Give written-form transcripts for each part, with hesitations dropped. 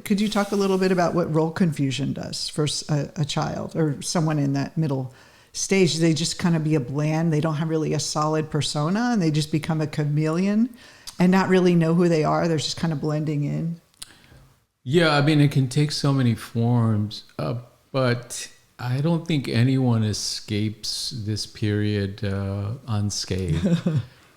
Could you talk a little bit about what role confusion does for a child or someone in that middle stage? They just kind of be a bland, they don't have really a solid persona, and they just become a chameleon and not really know who they are. They're just kind of blending in. Yeah, I mean, it can take so many forms, but I don't think anyone escapes this period unscathed.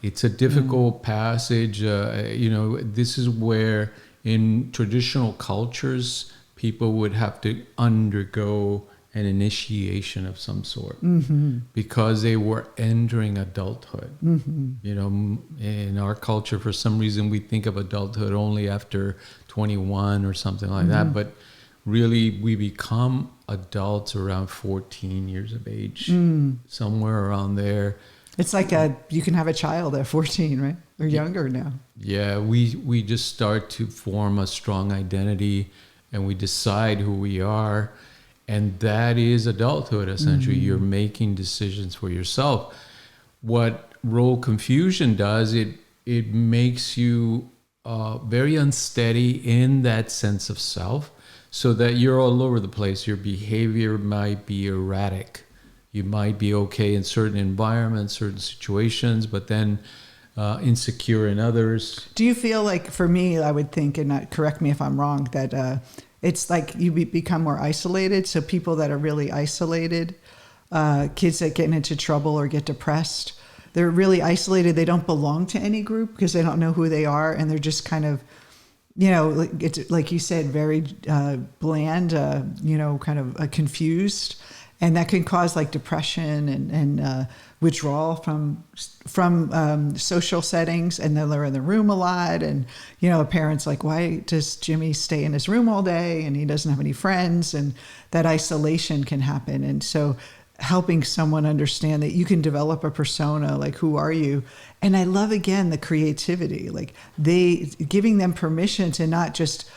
It's a difficult passage. This is where in traditional cultures, people would have to undergo an initiation of some sort because they were entering adulthood. In our culture, for some reason, we think of adulthood only after 21 or something like that. But really, we become adults around 14 years of age, somewhere around there. It's like you can have a child at 14, right? Or younger now. Yeah, we just start to form a strong identity and we decide who we are. And that is adulthood, essentially. You're making decisions for yourself. What role confusion does, it makes you very unsteady in that sense of self, so that you're all over the place. Your behavior might be erratic. You might be okay in certain environments, certain situations, but then insecure in others. Do you feel like, for me, I would think, and correct me if I'm wrong, that it's like you become more isolated? So people that are really isolated, kids that get into trouble or get depressed, they're really isolated. They don't belong to any group because they don't know who they are, and they're just kind of, it's like you said, very bland, kind of confused. And that can cause like depression and withdrawal from social settings. And then they're in the room a lot. And, a parent's like, why does Jimmy stay in his room all day? And he doesn't have any friends. And that isolation can happen. And so helping someone understand that you can develop a persona, like, who are you? And I love, again, the creativity, like giving them permission to not just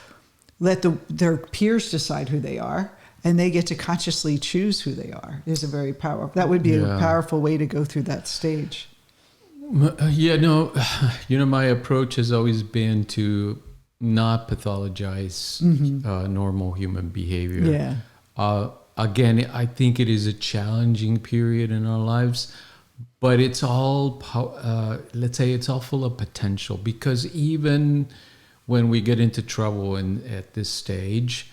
let their peers decide who they are, and they get to consciously choose who they are, is a very powerful. That would be a powerful way to go through that stage. My approach has always been to not pathologize normal human behavior. Again, I think it is a challenging period in our lives, but it's all, let's say, it's all full of potential, because even when we get into trouble at this stage,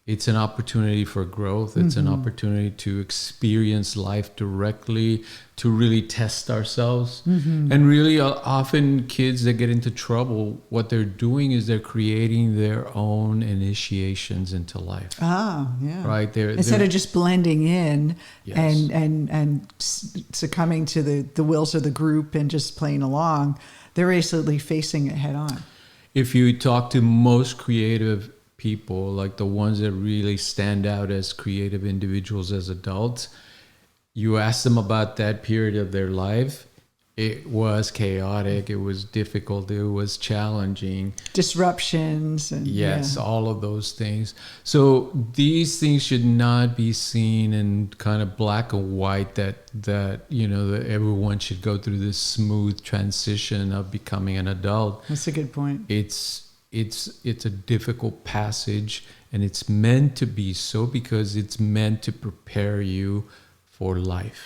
it's an opportunity for growth. It's an opportunity to experience life directly, to really test ourselves. And really, often kids that get into trouble, what they're doing is they're creating their own initiations into life. Right? Instead of just blending in and succumbing to the wills of the group and just playing along, they're basically facing it head on. If you talk to most creative people, like the ones that really stand out as creative individuals as adults, you ask them about that period of their life, it was chaotic, it was difficult, it was challenging. Disruptions. And all of those things. So these things should not be seen in kind of black and white, that everyone should go through this smooth transition of becoming an adult. That's a good point. It's a difficult passage, and it's meant to be so because it's meant to prepare you for life.